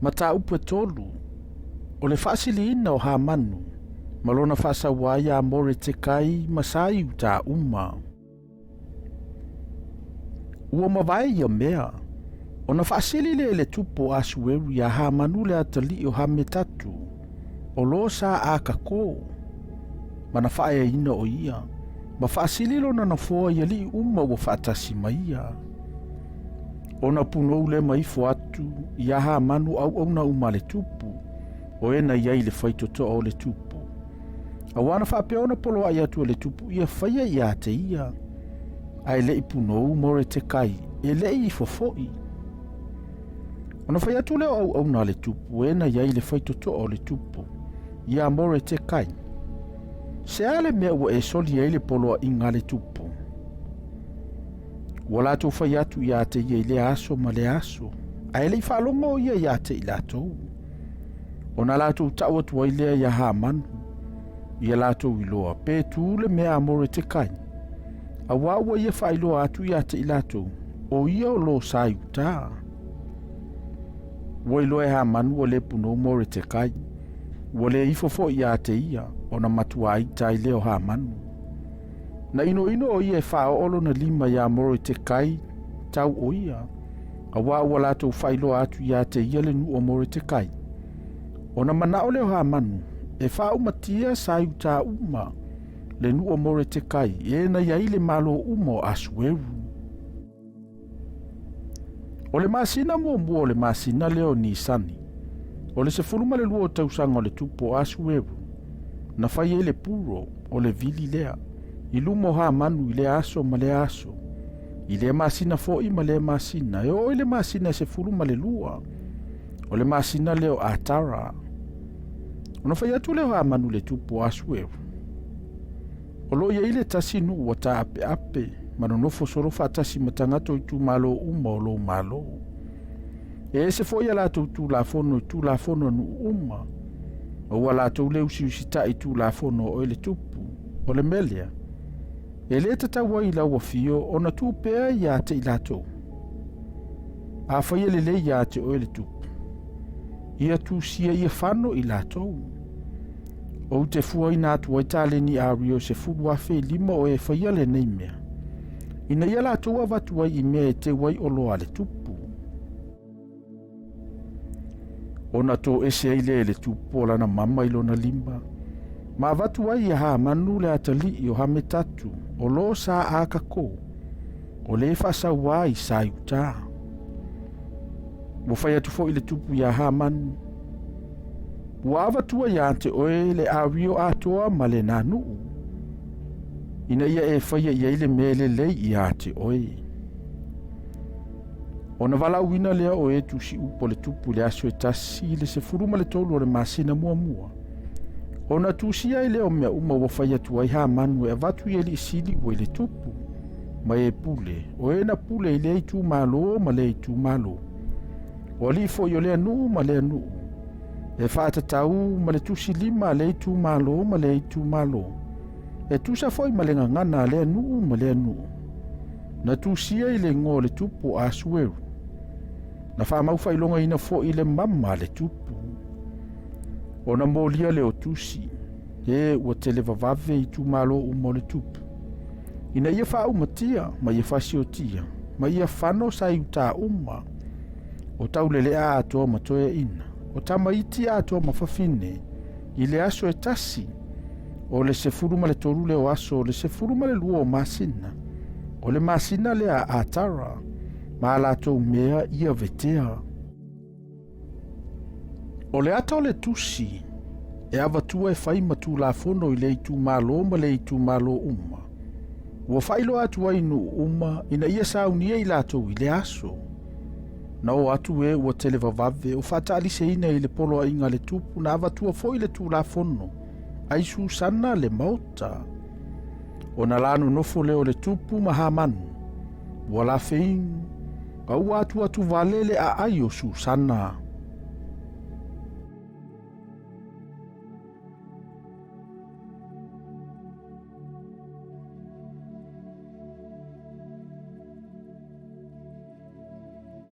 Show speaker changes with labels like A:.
A: Mata upe tolu, o le whaasiliina o Hamanu, malona whaasawā ia more te kai masai uta uma. Ua mawai ia mea, o na whaasili le tupo asueru ia Hamanu le atali o hame tatu, o lo sa a kako, mana whae ina o ia, ma whaasili lona na fōa ia li uma ua whaatasi maia. Ona punou le maifo atu ia Hamanu au na uma le tupu, o ena iai le faitotoa o le tupu. Awana whapeona polo ai atu le tupu ia whaia ia te ia. Ai le ipunou more te kai, e le i fofoi. Ona whai atu leo au na le tupu, ena iai le faitotoa o le tupu, ia more te kai. Se ale mea ua e soli ai le polo inga le tupu. Wala tau whai atu ia te ia le aso ma le aso, ai le i whalongo ia te i latou. Ona latou tau atu ai lea ia Hamanu, ia latou i loa, pe tu le mea amore te kai. A waua ia whailoa atu ia te i latou, o ia o lo sai uta. Wa iloa e Hamanu o le puno more te kai, wa le ifofo ia te ia, ona matua ai tai leo Hamanu. Na ino o ia e whaolo na lima ia more te kai, tau o ia. A waua latou whailoa atu ia te ia le nu o more te kai. Ona manao leo Hamanu, e whao matia sai uta uma, le nu o more te kai, e na iai le malo umo asueru. O le masina mua o le masina leo ni sani, o le se fuluma le luo tausanga o le tupo asueru, na whai e le puro o le vili lea, i lumo Hamanu i le aso ma le aso, i le masina fo i ma le masina, e o i le masina se fuluma le lua, o le masina leo atara. Ona whai atu leo Hamanu le tupo asueru. O lo ia ile tasi nu wa ta ape, manonofo soro whatasi matangato i tu malo uma o lo malo. E se fo ia lato tu la fono nu uma, o wa lato leu si usita i tu la fono o ele tupu, o le melia. E le tatawa i la wafio, ona tu pea ia te i lato. A whai le ia te o ele tupu. Ia tu sia ia whano i lato. O te fua ina atu ai tale ni ario se furu afe lima o e whaia le nei mea. Ina ia lato a watu ai i mea e te wai olo ale tupu. Ona to ese ai le tupu o lana mama ilo na limba. Ma watu ai i Hamanu le atali i o hame tatu, o lo sa a kako, o le whasa wai sa uta. Mo whai atu fo i le tupu i Hamanu. Wawa tua ia te oe le awio atoa ma le nanu. Ina ia e whaia ia ile mele lei ia te oe. Ona wala uina lea oe tusi upo le tupu le aso e tasi le se furuma le tolu o le masina mua. Ona tusi ai leo mea uma wa whaia tua i Hamanu e vatu i li sili o le tupu. Ma e pule, oe na pule i le i tu malo ma le i tu malo. O li fo i o le anu ma le anu. E whaata tau ma le tusi lima le tu malo ma le tu malo. E tusa foi ma le ngangana le anu ma le anu. Na tusia i le ngō le tupu a sueru. Na wha mauwha ilonga ina fo i le mama le tupu. O na molia le o tusi. E ua tele vavave i tu malo umo le tupu. Ina ia wha umatia ma ia whasi o tia. Ma ia whano sa i uta uma. O tau lele a atoa matoe ina. O tamaiti ato mawhawhine, i le aso e tasi, o le se furuma le toru le o aso, o le se furuma le lua o masina, o le masina le a atara, ma alato mea ia vetea. O le ata o le tusi, e avatua e whai matu la fono i le itu malo ma le itu malo uma. Ua whailo atua inu uma, ina ia saunia i lato i le aso. Na o atu e ua tele vavave o whatali se ina i le polo a inga le tupu na avatua fo i le tu la fono. Ai Susana le mauta. O na lanu nofo leo le tupu ma Hamanu. Ua la fein. Ka ua atu valele a ai o Susana.